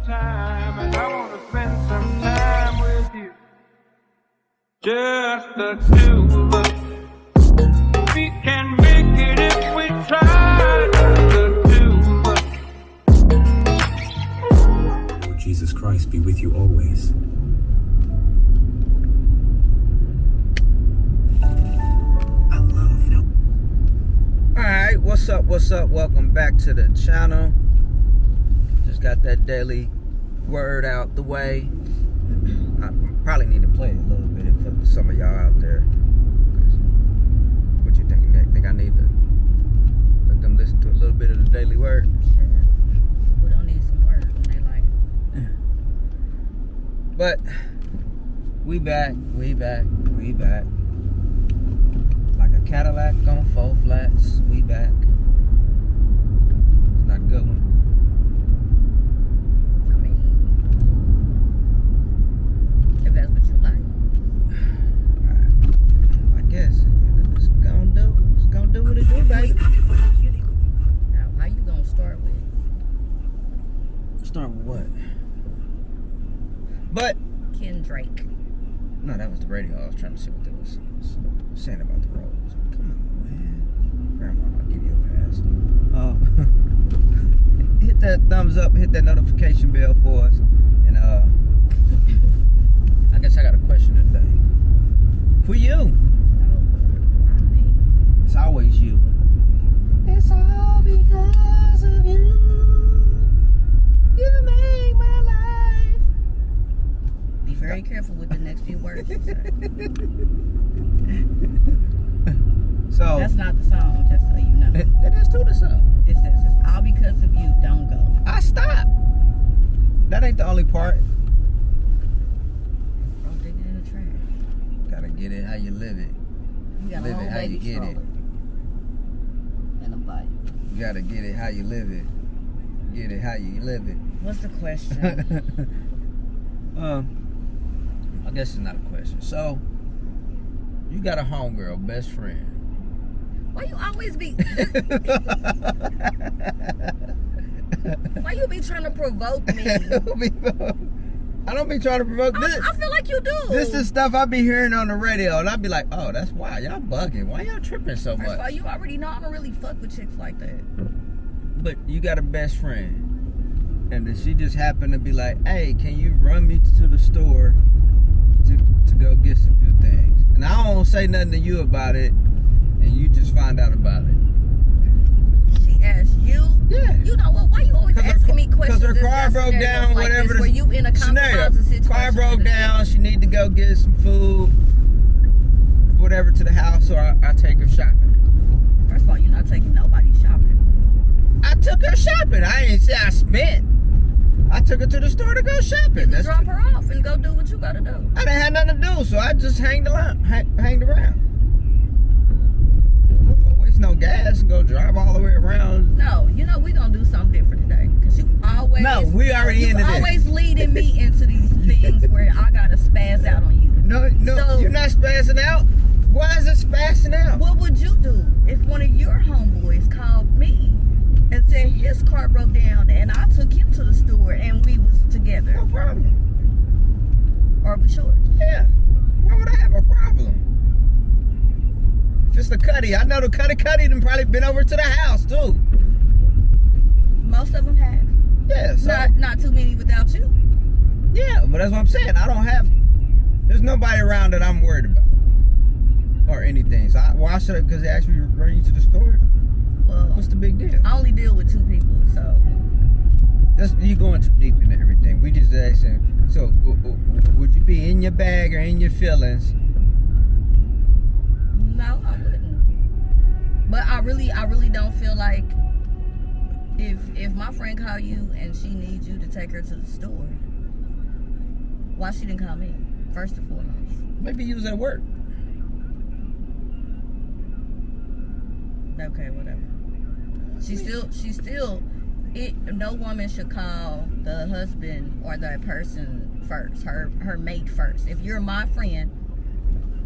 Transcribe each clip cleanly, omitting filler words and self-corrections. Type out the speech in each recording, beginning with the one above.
time, and I wanna spend some time with you. Just the two of us. We can make it if we try. Just the two of us. Lord Jesus Christ be with you always. I love you. Alright, what's up? Welcome back to the channel. Just got that daily word out the way. I probably need to play it a little bit for some of y'all out there. What you think? Think I need to let them listen to a little bit of the daily word? Sure. We don't need some words when they like. But we back. Like a Cadillac on 4 flats. We back. It's not a good one. I mean, if that's what you like. I guess it's gonna do what it do, baby. Now, how you gonna start with? Start with what? But Ken Drake. no, that was the radio. I was trying to see what they was saying about the roads. Come on, man. Grandma, I'll give you a pass. Hit that thumbs up, hit that notification bell for us. And I guess I got a question today. For you. Oh, I mean, It's always you. It's all because of you. You make my life. be very careful with the next few words you say. So That's not the song, just so you know. that is to the song. It says it's all because of you. Don't go. I stopped. That ain't the only part. Bro, dig it in the trash. Gotta get it how you live it. You got a Live whole it how you baby get it. stroller and a bike. You gotta get it how you live it. Get it how you live it. What's the question? I guess it's not a question. So, you got a homegirl, best friend. Why you always be? Why you be trying to provoke me? I don't be trying to provoke this. I feel like you do. This is stuff I be hearing on the radio, and I be like, oh, that's why. Y'all bugging. Why y'all tripping so First of all, much? you already know I don't really fuck with chicks like that. But you got a best friend. And then she just happened to be like, hey, can you run me to the store to go get some few things? And I don't say nothing to you about it, and you just find out about it. She asked you. Yeah. You know what? Why you always asking me questions? Because her in car broke scenarios down, like whatever this, where you in a scenario. compromising situation. Car broke with a down, chick. she need to go get some food, whatever, to the house, or I take her shopping. First of all, you're not taking nobody shopping. I took her shopping. I ain't say I spent. I took her to the store to go shopping. You drop her off and go do what you gotta do. I didn't have nothing to do, so I just hanged around. I'm not gonna waste no gas and go drive all the way around. No, you know we gonna do something different today. Cause you always We already into this. always leading me into these things where I gotta spaz out on you. No, So- you're not spazzing out. Why is it spazzing out? What would you do if one of your homeboys called me and said his car broke down and I took him to the store and we was together? No problem. Are we sure? Yeah. Why would I have a problem? If it's the Cuddy, I know the Cuddy done probably been over to the house too. Most of them have. Yeah, so Not too many without you. yeah, but that's what I'm saying. There's nobody around that I'm worried about or anything. So why should I? Because they actually bring you to the store. Well, What's the big deal? I only deal with 2 people, so You going too deep into everything. We just asking. So would you be in your bag or in your feelings? no, I wouldn't. But I really don't feel like if my friend call you and she needs you to take her to the store, why she didn't call me first and foremost? Maybe you was at work. Okay, whatever. She still. No woman should call the husband or the person first, her mate first. If you're my friend,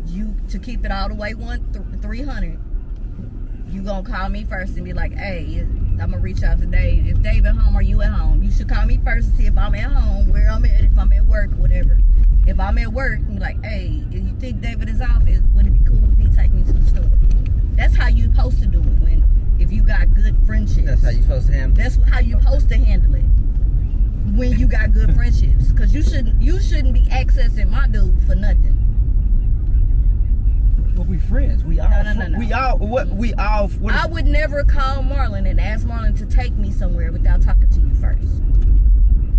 you to keep it all the way 300. You gonna call me first and be like, hey, I'm gonna reach out to Dave. If Dave at home, are you at home? You should call me first to see if I'm at home, where I'm at, if I'm at work, whatever. If I'm at work, I'm like, hey, if you think David is off, would it be cool if he take me to the store? That's how you supposed to do it if you got good friendships. That's how you supposed to handle it. That's how you supposed to handle it when you got good friendships. Cause you shouldn't be accessing my dude for nothing. But we friends. We all. No. We all. What? We all. What I would never call Marlon and ask Marlon to take me somewhere without talking to you first.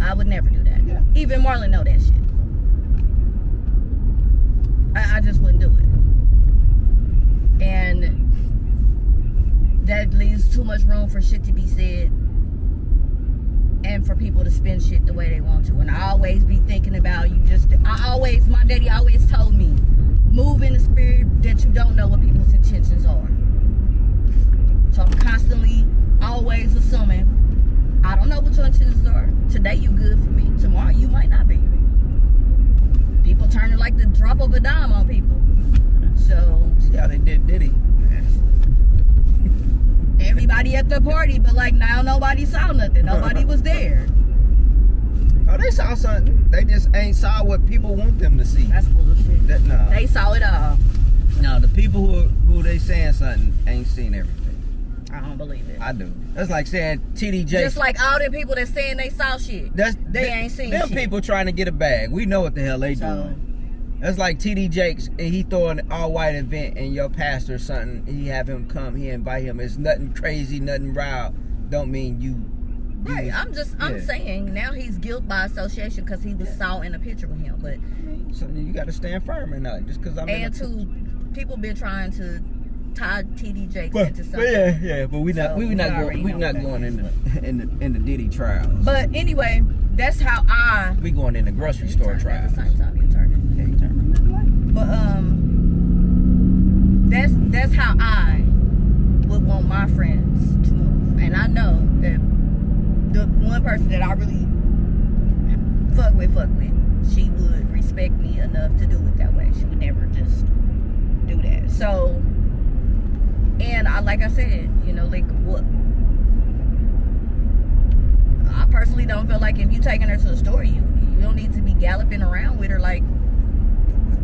I would never do that. Yeah. Even Marlon know that shit. I just wouldn't do it. And that leaves too much room for shit to be said and for people to spin shit the way they want to. And I always be thinking about you my daddy always told me, move in the spirit that you don't know what people's intentions are. So I'm constantly always assuming, I don't know what your intentions are. Today you good for me. Tomorrow you might not be. People turning like the drop of a dime on people. So See how they did Diddy. everybody at the party, but like now nobody saw nothing. Nobody was there. Oh, they saw something. They just ain't saw what people want them to see. That's bullshit. No. They saw it all. No, the people who they saying something ain't seen everything. I don't believe it. I do. That's like saying TD Jakes. Just like all them people that saying they saw shit. They ain't seen them shit. people trying to get a bag. We know what the hell they doing. That's like TD Jakes, and he throw an all-white event, and your pastor or something, he have him come, he invite him. It's nothing crazy, nothing wild. Don't mean you. Right. I'm saying now he's guilt by association because he was saw in a picture with him. But So you got to stand firm in that. Just because I'm. And people been trying to tie TD Jakes into something. But we not going in the Diddy trials. But anyway, that's how We going in the grocery store At trials. the same time, you turn it. Yeah, you turn it. But that's how I would want my friends to move. And I know that the one person that I really fuck with, she would respect me enough to do it that way. She would never just do that. So, and like I said, like what? I personally don't feel like if you taking her to the store, you don't need to be galloping around with her like.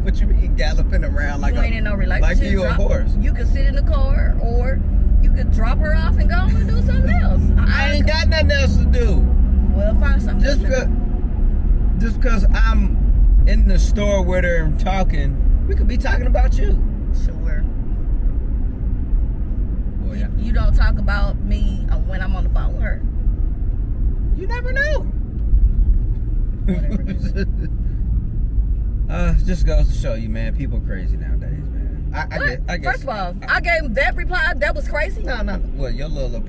What you mean galloping around like You ain't in no relationship. like you a horse? You could sit in the car, or you could drop her off and go and do something else. I ain't got nothing else to do. Well, find something. Just because I'm in the store with her and talking, we could be talking about you. Sure. Boy, yeah. You don't talk about me when I'm on the phone with her. You never know. Whatever. Just goes to show you, man, people crazy nowadays, man. I guess. First of all, I gave that reply. That was crazy. No. Well, your little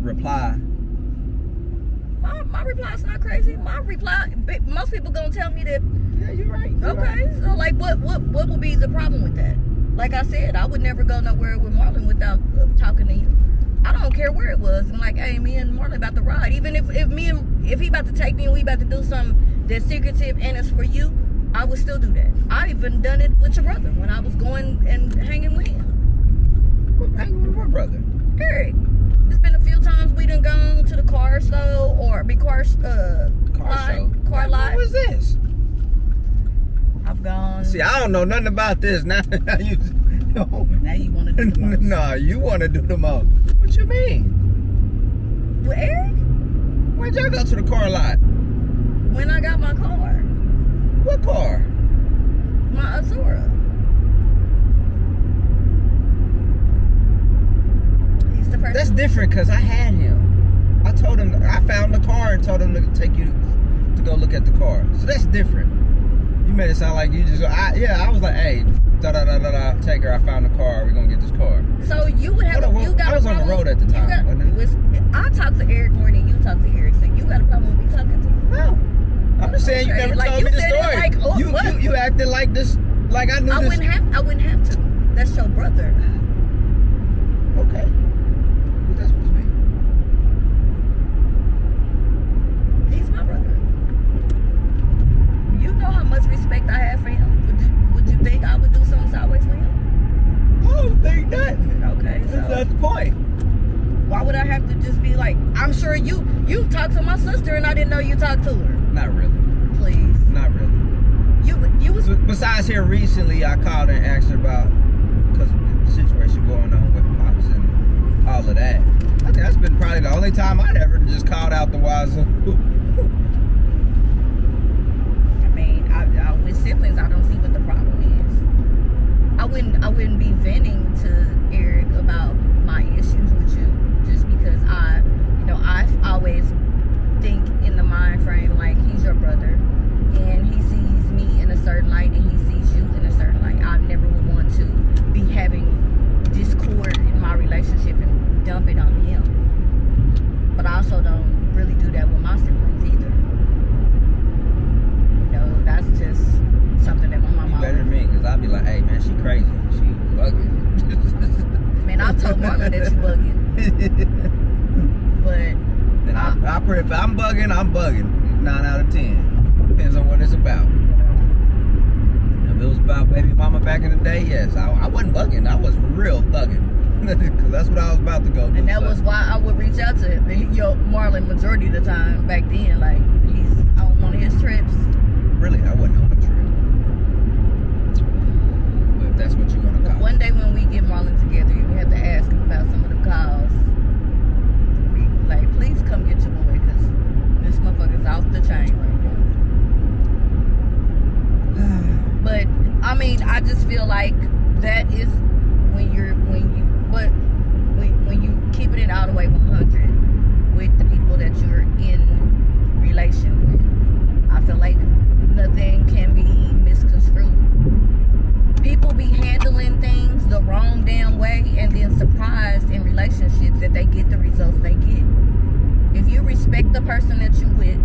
reply. My reply's not crazy. My reply. Most people gonna tell me that. Yeah, you're right. Okay, so like, what would be the problem with that? Like I said, I would never go nowhere with Marlon without talking to you. I don't care where it was. I'm like, hey, me and Marlon about to ride. Even if he about to take me and we about to do something that's secretive and it's for you, I would still do that. I even done it with your brother when I was going and hanging with him. Hanging with my brother. Eric. It's been a few times we done gone to the car show or car lot. What was this? I've gone. See, I don't know nothing about this. Now you want to do the most. No, you want to do the most. What you mean? With Eric? Where'd y'all go to the car lot? When I got my car. What car? My Azura. He's the person. That's different because I had him. I told him, I found the car and told him to take you to go look at the car. So that's different. You made it sound like you just go, I was like, hey, take her, I found the car, we're going to get this car. So you would have, you got I was a on the problem, road at the time, wasn't I talked to Eric more than you talked to Eric, so you got a problem with me talking to you? No. I'm just saying you Okay, never like told you me the said it story. like, oh, what? You acted like this, like I knew I this. wouldn't have to. That's your brother. Okay. What's that supposed to mean? He's my brother. You know how much respect I have for him. Would you think I would do something sideways with him? I don't think nothing. Okay, so That's the point. You talked to my sister and I didn't know you talked to her. Not really. Please. Not really. You was Besides here recently, I called her and asked her about, because the situation going on with Pops and all of that. I think that's been probably the only time I'd ever just called out the wazoo. I mean, I with siblings, I don't see what the problem is. I wouldn't be venting to Eric about my issues with you just because I always think in the mind frame like he's your brother and he sees me in a certain light and he sees you in a certain light. I never would want to be having discord in my relationship and dump it on him. But I also don't really do that with my siblings either. That's just something that my mama. You better than me, because I'd be like, hey man, she crazy. She bugging. Man, I told Marlon that you bugging. But Then if I'm bugging, I'm bugging. 9 out of 10. Depends on what it's about. If it was about baby mama back in the day, yes. I wasn't bugging. I was real thugging. Because that's what I was about to go do. And that was why I would reach out to him. Marlon, majority of the time back then, like he's on one of his trips. Really, I wasn't on a trip. But if that's what you're going to call it. One day when we get Marlon together, you have to ask him about some of the calls. Be like, please come get your boy, because this motherfucker's off the chain right now. But I mean, I just feel like that is when you keeping it all the way 100 with the people that you're in relation with. I feel like nothing can be misconstrued. People be handling things the wrong damn way and then surprised in relationships that they get the results they get. If you respect the person that you with,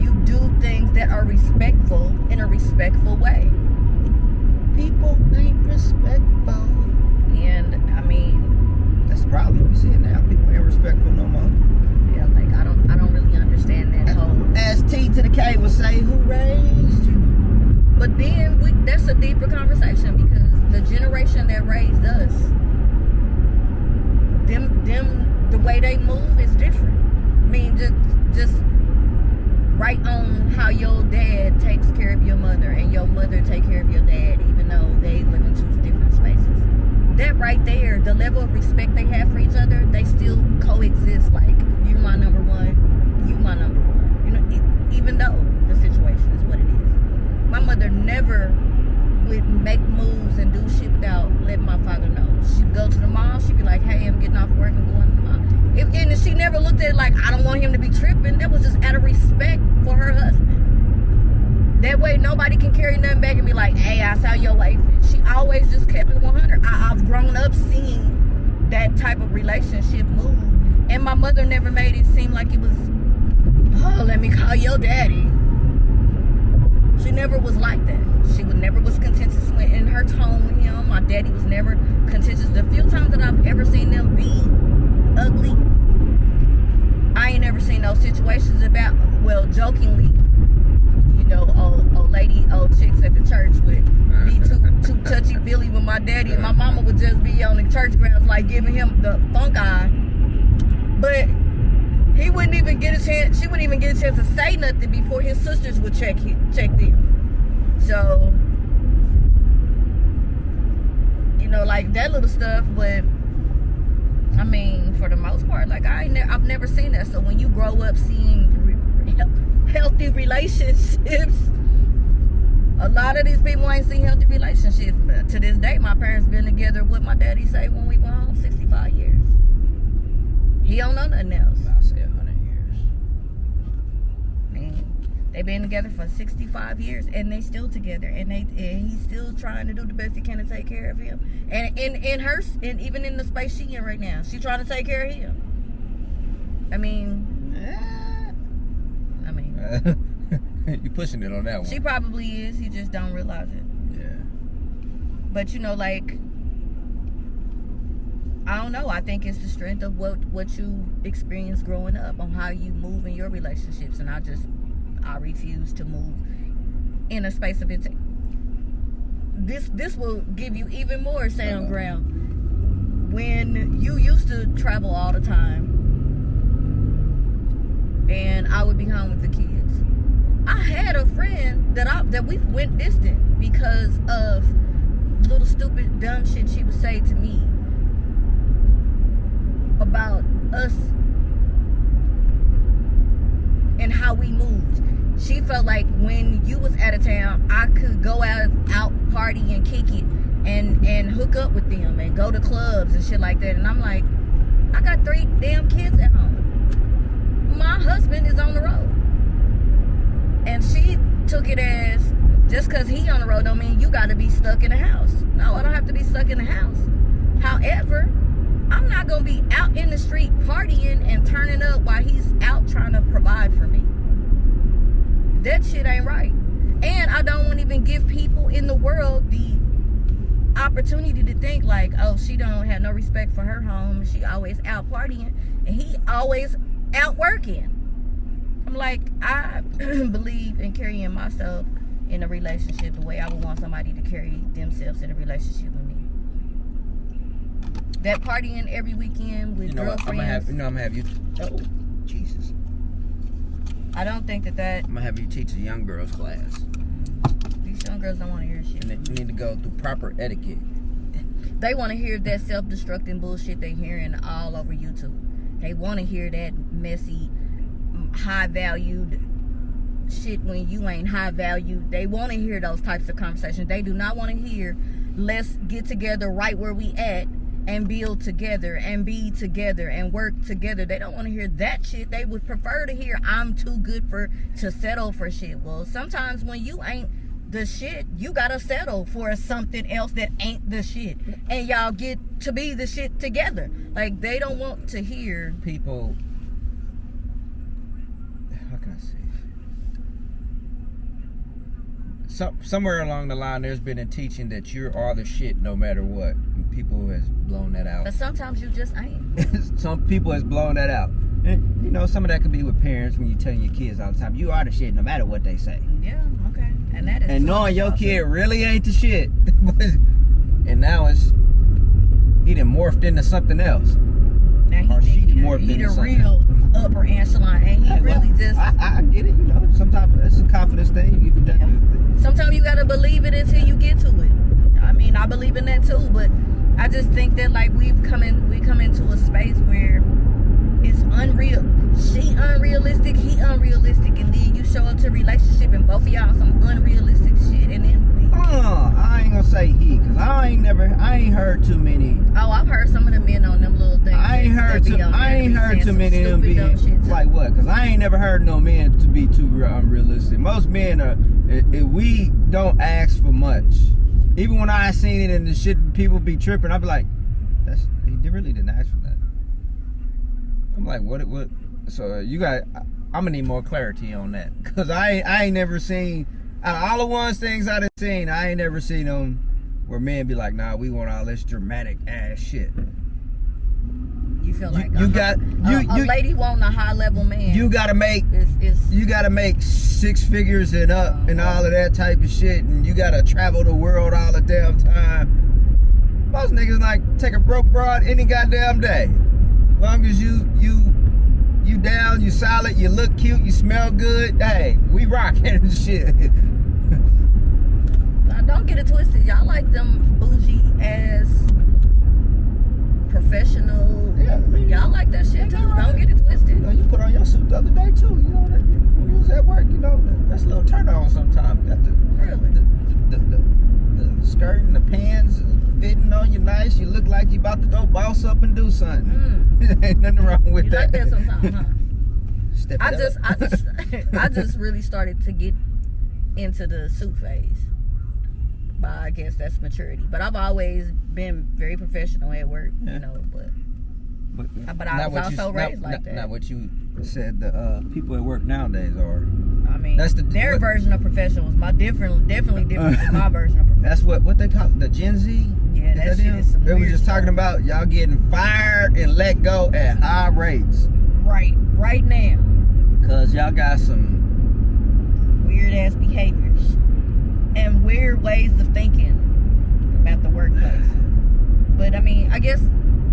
you do things that are respectful in a respectful way. People ain't respectful. And I mean, That's the problem. We see it now. People ain't respectful no more. yeah, like I don't really understand that whole. As T to the K would say, who raised you? But then that's a deeper conversation because the generation that raised us, them the way they move is different. I mean, just right on how your dad takes care of your mother and your mother take care of your dad, even though they live in 2 different spaces. That right there, the level of respect they have for each other, they still coexist. Like, you my number one, you my number one. You know, even though the situation is what it is. My mother never would make moves and do shit without letting my father know. She'd go to the mall, she'd be like, hey, I'm getting off work and going to the mall. And she never looked at it like, I don't want him to be tripping. That was just out of respect for her husband. That way nobody can carry nothing back and be like, hey, I saw your wife. She always just kept it 100. I've grown up seeing that type of relationship move. And my mother never made it seem like it was, oh, let me call your daddy. She never was like that. She never was contentious in her tone with him. My daddy was never contentious. The few times that I've ever seen them be ugly, I ain't never seen those situations about, well, jokingly, you know, old chicks at the church would be too touchy-feely with my daddy, and my mama would just be on the church grounds like giving him the funk eye. But he wouldn't even get a chance, she wouldn't even get a chance to say nothing before his sisters would check them. So, you know, like that little stuff. But I mean, for the most part, like I've never seen that. So when you grow up seeing healthy relationships, a lot of these people ain't seen healthy relationships. But to this day, my parents been together, what my daddy say when we went home, 65 years. He don't know nothing else. I'll say 100 years. And they've been together for 65 years, and they still together, and he's still trying to do the best he can to take care of him. And even in the space she in right now, she's trying to take care of him. I mean, You pushing it on that one. she probably is. He just don't realize it. Yeah. But you know, like, I don't know. I think it's the strength of what you experienced growing up on how you move in your relationships, and I refuse to move in a space of it. This will give you even more sound ground. When you used to travel all the time, I would be home with the kids. I had a friend that we went distant because of little stupid dumb shit she would say to me about us and how we moved. She felt like when you was out of town, I could go out party and kick it and hook up with them and go to clubs and shit like that. And I'm like, I got 3 damn kids at home. My husband is on the road. And she took it as, just because he on the road don't mean you got to be stuck in the house. No, I don't have to be stuck in the house. However, I'm not going to be out in the street partying and turning up while he's out trying to provide for me. That shit ain't right. And I don't want to even give people in the world the opportunity to think like, oh, she don't have no respect for her home. She always out partying and he always out working. I'm like, I believe in carrying myself in a relationship the way I would want somebody to carry themselves in a relationship with me. That partying every weekend with girlfriends. I'm gonna have you. Oh, Jesus. I don't think that. I'm gonna have you teach a young girls class. These young girls don't want to hear shit. And you need to go through proper etiquette. They want to hear that self-destructing bullshit they hearing all over YouTube. They want to hear that messy, high-valued shit when you ain't high-valued. They want to hear those types of conversations. They do not want to hear, let's get together right where we at and build together and be together and work together. They don't want to hear that shit. They would prefer to hear, I'm too good to settle for shit. Well, sometimes when you ain't the shit, you gotta settle for something else that ain't the shit. And y'all get to be the shit together. Like, they don't want to hear people. How can I say? Somewhere along the line, there's been a teaching that you are the shit no matter what. And people has blown that out. But sometimes you just ain't. Some people has blown that out. And, you know, some of that could be with parents when you're telling your kids all the time, you are the shit no matter what they say. Yeah, okay. And that is. And knowing your kid really ain't the shit. And now he done morphed into something else. Now Or she he morphed into the something. real upper echelon, and he really just. I get it, you know. Sometimes it's a confidence thing. Sometimes you gotta believe it until you get to it. I mean, I believe in that too, but I just think that like we come into a space where it's unreal. She unrealistic, he unrealistic, and then you show up to a relationship and both of y'all on some unrealistic shit, and then. I ain't gonna say he, cause I ain't heard too many. Oh, I've heard some of the men on them little things. I ain't heard too many of them be like what? Cause I ain't never heard no men to be too unrealistic. Most men are. We don't ask for much. Even when I seen it and the shit people be tripping, I be like, he really didn't ask for that. I'm like, what? So I'm gonna need more clarity on that, cause I ain't never seen. Out of all the things I done seen, I ain't never seen them where men be like, nah, we want all this dramatic ass shit. You feel like a lady wanting a high level man. You gotta make you gotta make 6 figures and up and all of that type of shit, and you gotta travel the world all the damn time. Most niggas like take a broke broad any goddamn day. Long as you down, you solid, you look cute, you smell good. Hey, we rockin' and shit. Now, don't get it twisted. Y'all like them bougie ass professional. Yeah, y'all like that shit too. Don't get it twisted. You know, you put on your suit the other day too. You know, when you was at work, you know, that's a little turn on sometimes. Got the skirt and the pants fitting on you nice. You look like you about to go boss up and do something. Ain't nothing wrong with you that. You like that sometimes, huh? Step it up. I just really started to get into the suit phase. But I guess that's maturity. But I've always been very professional at work, you know, but I was also raised like that. Not what you said the people at work nowadays are. I mean, that's their version of professional is definitely different from my version of professional. That's what they call it, the Gen Z. Yeah, that shit is some They were weird just stuff. talking about y'all getting fired and let go at high rates. Right now. Cause y'all got some weird ass behaviors and weird ways of thinking about the workplace. But I mean, I guess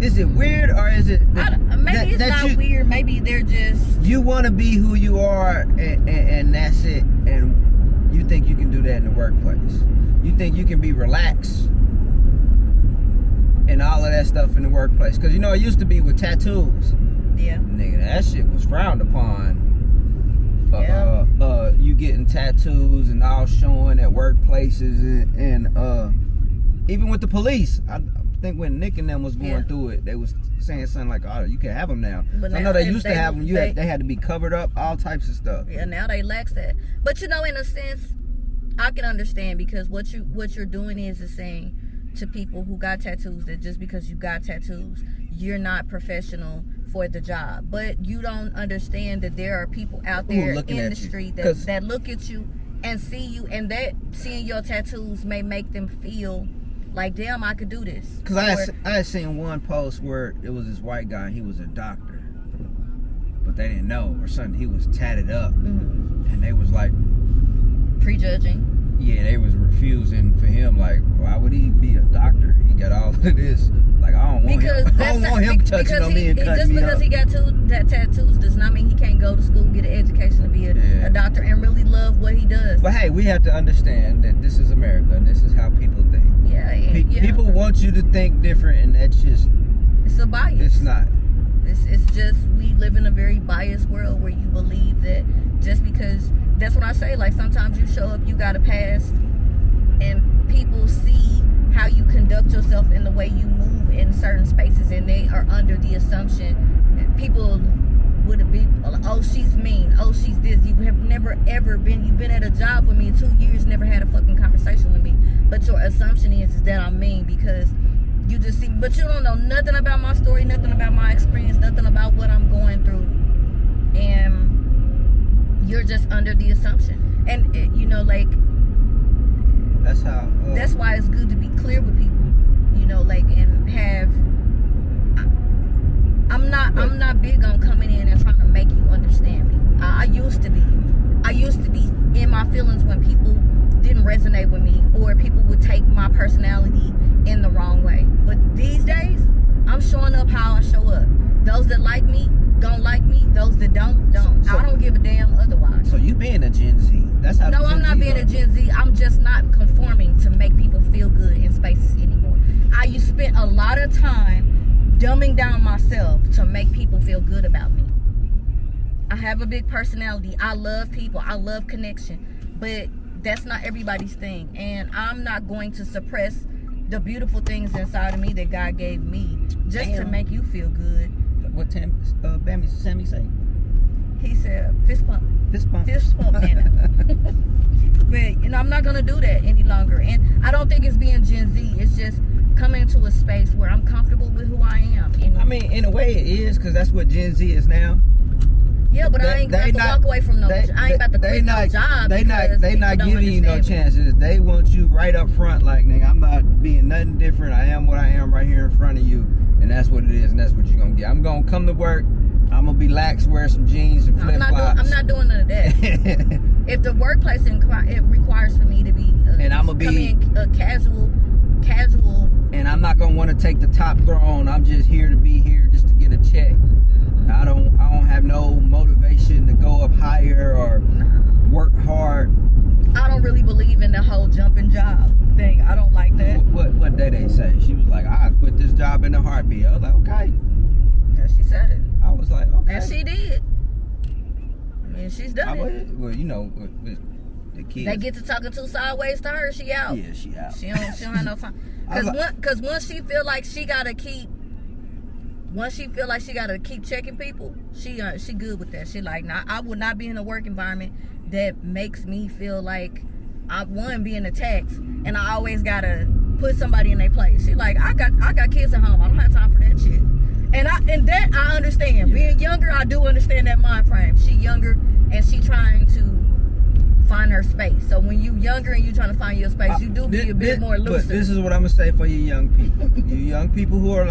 Is it weird or is it Maybe it's not weird. Maybe they're just. You want to be who you are, and that's it. And you think you can do that in the workplace. You think you can be relaxed and all of that stuff in the workplace. Because, you know, it used to be with tattoos. Yeah. Nigga, that shit was frowned upon. Yeah. You getting tattoos and all showing at workplaces and even with the police. I think when Nick and them was going through it, they was saying something like, "Oh, you can have them now." But I now know they used to they- have them. They had to be covered up, all types of stuff. Yeah, now they lax that. But you know, in a sense, I can understand because what you're doing is saying to people who got tattoos that just because you got tattoos, you're not professional for the job. But you don't understand that there are people out there in the street that look at you and see you, and that seeing your tattoos may make them feel like, damn, I could do this. Because I had seen one post where it was this white guy, he was a doctor, but they didn't know or something. He was tatted up, and they was like prejudging. Yeah, they was refusing for him. Like, why would he be a doctor? He got all of this. Like, I don't want him touching on me and cutting just me because up. he got tattoos does not mean he can't go to school, get an education, to be a doctor, and really love what he does. But hey, we have to understand that this is America and this is how people think. People want you to think different, and that's just, it's a bias. It's not. It's just, we live in a very biased world where you believe that just because, that's what I say, like sometimes you show up, you got a past, and people see how you conduct yourself and the way you move in certain spaces, and they are under the assumption that people would be, oh, she's mean, oh, she's this. You have never ever been, you've been at a job with me 2 years, never had a fucking conversation with me, but your assumption is that I'm mean because you just see, but you don't know nothing about my story, nothing about my experience, nothing about what I'm going through, and you're just under the assumption. And you know, like, that's how that's why it's good to be clear with people, you know, like, and have, I'm not big on coming in and trying to make you understand me. I used to be in my feelings when people didn't resonate with me, or people would take my personality in the wrong way. But these days, I'm showing up how I show up. Those that like me, don't like me. Those that don't. I don't give a damn otherwise. So you being a Gen Z. That's how. No, I'm not being a Gen Z. I'm just not conforming to make people feel good in spaces anymore. I spent a lot of time dumbing down myself to make people feel good about me. I have a big personality. I love people. I love connection. But that's not everybody's thing. And I'm not going to suppress the beautiful things inside of me that God gave me just to make you feel good. What Sammy say? He said, fist pump. Fist pump. Fist pump, man. But, you know, I'm not going to do that any longer. And I don't think it's being Gen Z. It's just coming into a space where I'm comfortable with who I am. And, I mean, in a way it is, because that's what Gen Z is now. Yeah, but I ain't about to walk away from no. I ain't about to quit no job. They not giving you no chances. They want you right up front. Like, nigga, I'm not being nothing different. I am what I am right here in front of you, and that's what it is, and that's what you're gonna get. I'm gonna come to work. I'm gonna be lax, wear some jeans and flip flops. I'm not doing none of that. If the workplace it requires for me to be, and I'm gonna be casual. And I'm not gonna want to take the top throne. I'm just here to be here, just to get a check. I don't have no motivation to go up higher or work hard. I don't really believe in the whole jumping job thing. I don't like that. What did they say? She was like, I quit this job in a heartbeat. I was like, okay. Yeah, she said it. I was like, okay. And she did. I mean, she's done it. Well, you know, with the kids. They get to talking too sideways to her, she out. Yeah, she out. She don't have no fun. Because once she feel like she gotta keep checking people, she good with that. She like, nah, I would not be in a work environment that makes me feel like I'm being attacked, and I always gotta put somebody in their place. She like, I got kids at home. I don't have time for that shit. And that I understand. Yeah. Being younger, I do understand that mind frame. She younger and she trying to find her space. So when you younger and you trying to find your space, you do be a bit more looser. But this is what I'm gonna say for you young people. You young people who are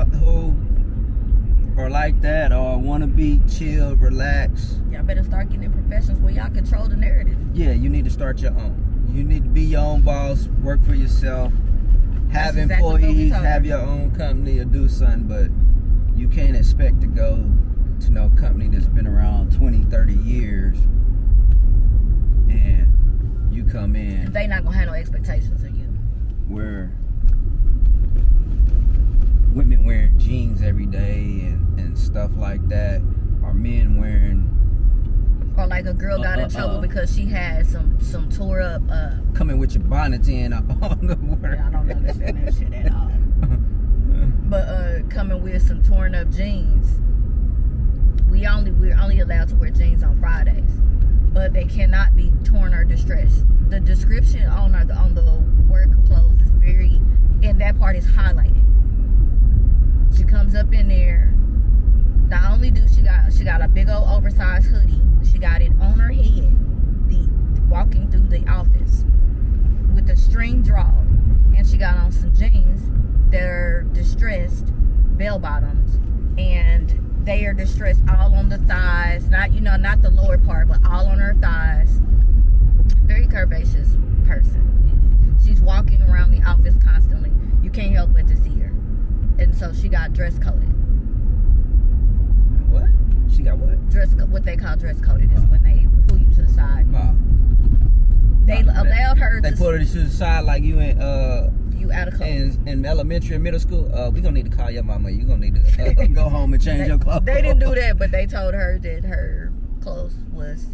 like that or want to be chill, relax. Y'all better start getting in professions where y'all control the narrative. Yeah, you need to start your own. You need to be your own boss, work for yourself, have employees, have your own company or do something, but you can't expect to go to no company that's been around 20, 30 years and you come in They not gonna have no expectations of you. where women wearing jeans every day and stuff like that, or men wearing, Or like a girl got in trouble because she had some tore up. coming with your bonnets in on the water. I don't understand that shit at all. But coming with some torn up jeans. We're only allowed to wear jeans on Fridays, but they cannot be torn or distressed. The description on the work clothes is very, and that part is highlighted. She comes up in there. Not only do she got a big old oversized hoodie, she got it on her head, walking through the office with a string draw, and she got on some jeans that are distressed, bell bottoms, and they are distressed all on the thighs, not the lower part, but all on her thighs. Very curvaceous person. She's walking around the office constantly. You can't help but to see her, and so she got dress coded. What? She got what? What they call dress coded is when they pull you to the side. They allowed her They to pulled her to the side like you in you out of clothes. in elementary and middle school. We gonna need to call your mama. You gonna need to go home and change your clothes. They didn't do that, but they told her that her clothes was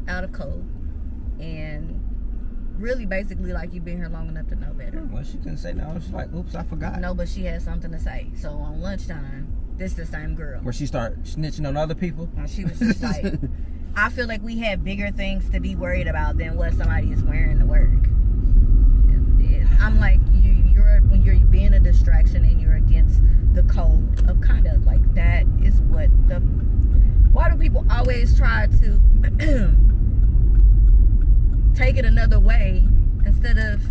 out of code, and really basically like you've been here long enough to know better. Well, she couldn't say no. She's like, oops, I forgot. No, but she had something to say. So on lunchtime, this the same girl. Where she start snitching on other people. And she was just like, I feel like we have bigger things to be worried about than what somebody is wearing to work. I'm like, when you're being a distraction and you're against the code of conduct, like that is what why do people always try to take it another way instead of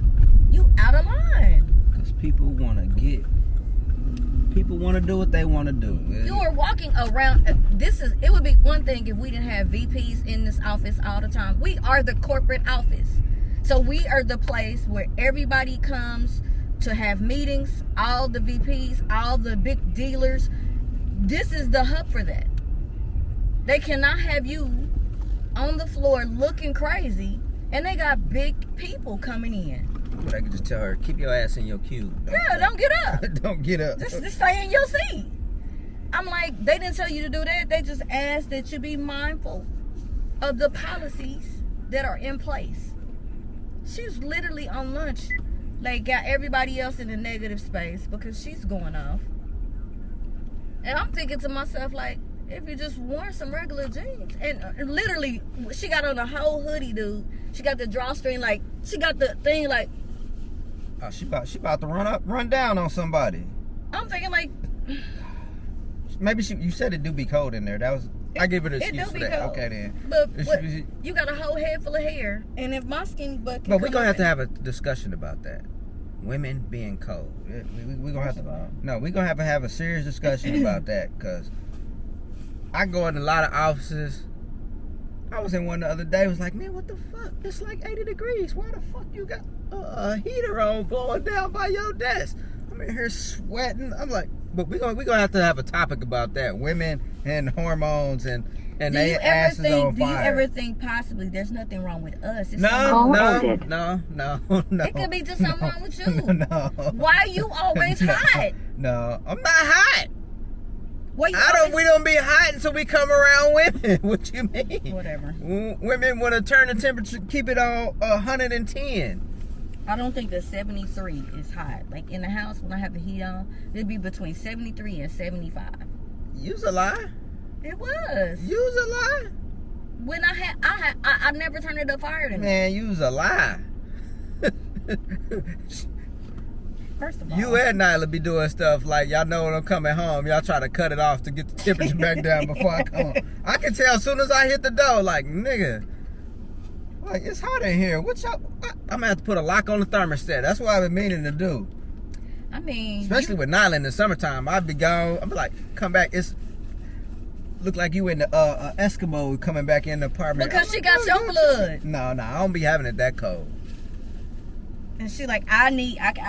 you out of line? Because people want to do what they want to do. You are walking around. It would be one thing if we didn't have VPs in this office all the time. We are the corporate office. So we are the place where everybody comes to have meetings, all the VPs, all the big dealers. This is the hub for that. They cannot have you on the floor looking crazy, and they got big people coming in. But I could just tell her, keep your ass in your cube. Don't get up. Don't get up. Just stay in your seat. I'm like, they didn't tell you to do that. They just asked that you be mindful of the policies that are in place. She's literally on lunch, like got everybody else in a negative space because she's going off. And I'm thinking to myself, like, if you just wore some regular jeans, and literally, she got on a whole hoodie, dude. She got the drawstring, like, she got the thing, like. Oh, she about to run down on somebody. I'm thinking, like. Maybe you said it do be cold in there. I give it an excuse for that. Cold. Okay then. But you got a whole head full of hair, and if my skinny butt. But we're gonna have to have a discussion about that. Women being cold. We're gonna have to. No, we're gonna have a serious discussion about that, because I go in a lot of offices. I was in one the other day. I was like, man, what the fuck? It's like 80 degrees. Why the fuck you got a heater on blowing down by your desk? I'm in here sweating. I'm like, but we're gonna have to have a topic about that. Women and hormones and they asses on fire. Do you ever think possibly there's nothing wrong with us? It's No. It could be just something wrong with you. No. Why are you always hot? No, I'm not hot. Why you We don't be hot until we come around women. What you mean? Whatever. Women want to turn the temperature, keep it on 110. I don't think that 73 is hot. Like in the house when I have the heat on, it'd be between 73 and 75. Use a lie. It was. Use a lie. When I never turned it up higher than that. Man, use a lie. First of all, You and Nyla be doing stuff like, y'all know when I'm coming home, y'all try to cut it off to get the temperature back down before I come home. I can tell as soon as I hit the door, like, nigga, like, it's hot in here. I'm gonna have to put a lock on the thermostat. That's what I've been meaning to do. I mean, Especially with Nyla in the summertime. I'd be gone. I'd be like, come back. It's look like you in the Eskimo coming back in the apartment. because she got your blood. No, I don't be having it that cold. And she like, I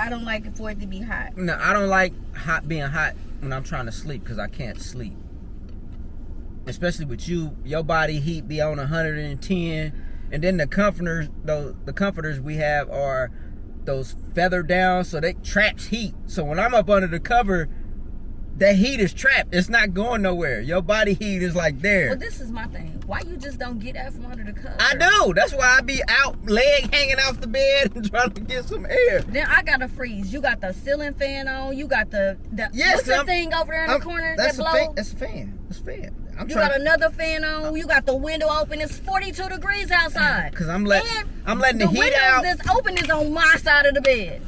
don't like it for it to be hot. No, I don't like being hot when I'm trying to sleep because I can't sleep. Especially with you, your body heat be on 110, and then the comforters we have are those feather down, so they traps heat. So when I'm up under the cover, that heat is trapped. It's not going nowhere. Your body heat is like there. Well, this is my thing. Why you just don't get out from under the cover? I do. That's why I be out, leg hanging off the bed and trying to get some air. Then I gotta freeze. You got the ceiling fan on. You got the Yes, what's the thing over there in the corner that blows? That's a fan. That's a fan. You got another fan on. You got the window open. It's 42 degrees outside. Because I'm letting the heat window out. that's open is on my side of the bed.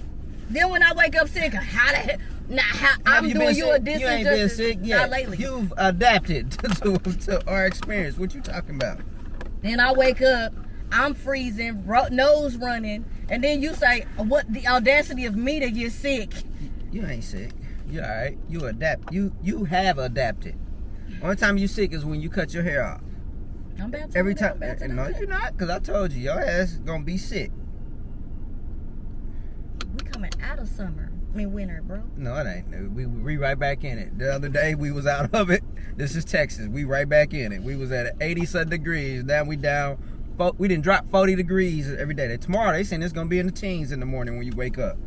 Then when I wake up sick, I'm doing you a disinjustice. You ain't been sick yet. Not lately. You've adapted to our experience. What you talking about? Then I wake up, I'm freezing, nose running, and then you say, "What the audacity of me to get sick?" You ain't sick. You all right? You adapt. You have adapted. Only time you sick is when you cut your hair off. I'm about to. Every time. I'm about to No, you're not, because I told you your ass is gonna be sick. We coming out of summer. I mean winter, bro. No, it ain't. We right back in it. The other day we was out of it. This is Texas. We right back in it. We was at 80-some degrees. Now we down. We didn't drop 40 degrees every day. Tomorrow they saying it's gonna be in the teens in the morning when you wake up.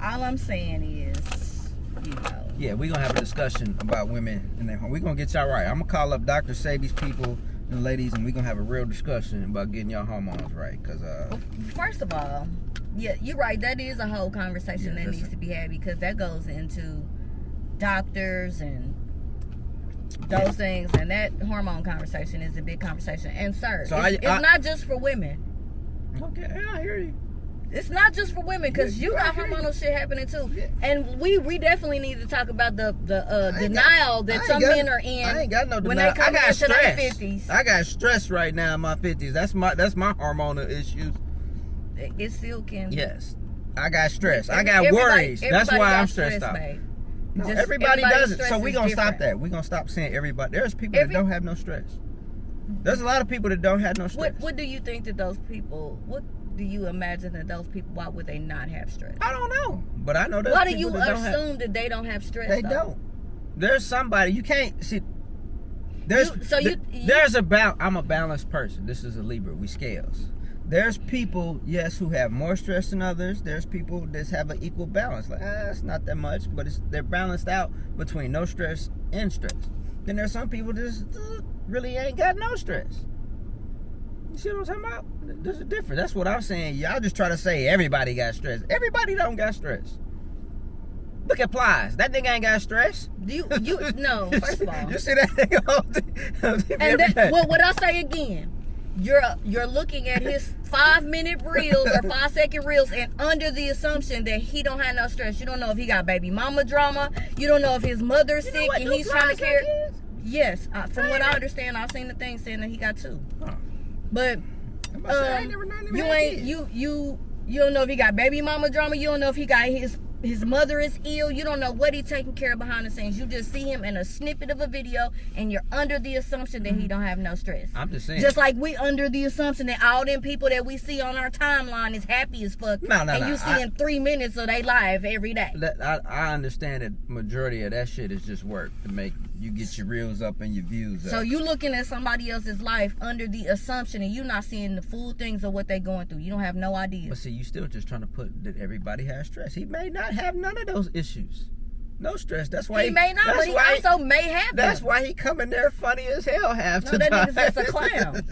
All I'm saying is, you know. Yeah, we gonna have a discussion about women in their home. We gonna get y'all right. I'm gonna call up Dr. Sabi's people and ladies, and we gonna have a real discussion about getting y'all hormones right. Cause first of all, yeah, you're right. That is a whole conversation that needs to be had, because that goes into doctors and those things, and that hormone conversation is a big conversation. And sir, So it's not just for women. okay, I hear you. It's not just for women, because you got hormonal shit happening too. Yeah. And we definitely need to talk about the denial that some men are in. I ain't got no denial. When they come into stress. their 50s. I got stress right now in my 50s. That's my hormonal issues. It still can. Yes. I got stress. I got worries. That's why I'm stressed out. No, everybody does it. So we're going to stop that. We're going to stop saying everybody. There's people that don't have no stress. There's a lot of people that don't have no stress. What do you think that those people, what do you imagine that those people, why would they not have stress? I don't know. But I know there's why people do you that assume that they don't have stress? They don't. There's somebody, you can't see. There's I'm a balanced person. This is a Libra. We scales. There's people, yes, who have more stress than others. There's people that have an equal balance. Like, it's not that much, but they're balanced out between no stress and stress. Then there's some people that really ain't got no stress. You see what I'm talking about? There's a difference. That's what I'm saying. Y'all just try to say everybody got stress. Everybody don't got stress. Look at Plies. That nigga ain't got stress. No, first of all. You see that nigga all day? And what I say again, you're looking at his 5-minute reels or 5-second reels, and under the assumption that he don't have no stress. You don't know if he got baby mama drama. You don't know if his mother's sick and he's trying to care. Yes, from what I understand, I've seen the thing saying that he got 2. Huh. But you don't know if he got baby mama drama. You don't know if he got his mother is ill. You don't know what he's taking care of behind the scenes. You just see him in a snippet of a video, and you're under the assumption that he don't have no stress. I'm just saying. Just like we under the assumption that all them people that we see on our timeline is happy as fuck. And you see in 3 minutes of they live every day. I understand that majority of that shit is just work to make you get your reels up and your views up. So you looking at somebody else's life under the assumption, and you not seeing the full things of what they going through. You don't have no idea. But see, you still just trying to put that everybody has stress. He may not have none of those issues. No stress. That's why he may not, but he also may have them. That's why he coming there funny as hell half the time. That nigga's just a clown.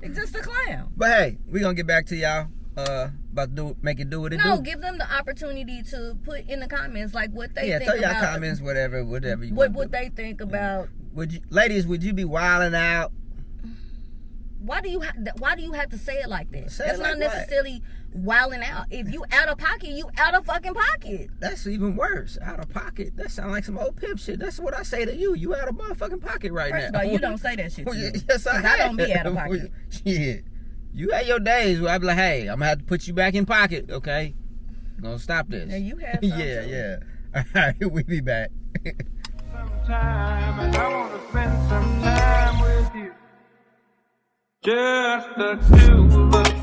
He's just a clown. But hey, we gonna get back to y'all. About to make it do what it do. No, give them the opportunity to put in the comments like what they think about. Yeah, throw your comments, whatever you want. What they think about. Ladies, would you be wilding out? Why do you have to say it like that? That's like not necessarily wilding out. If you out of pocket, you out of fucking pocket. That's even worse. Out of pocket. That sounds like some old pimp shit. That's what I say to you. You out of motherfucking pocket right now. First of all, you don't say that shit to me. Yes, I don't be out of pocket. Shit. You had your days where I be like, hey, I'm gonna have to put you back in pocket, okay? I'm gonna stop this. Yeah, you have some Yeah. All right, we be back. Sometime, and I wanna spend some time with you. Just the two of us.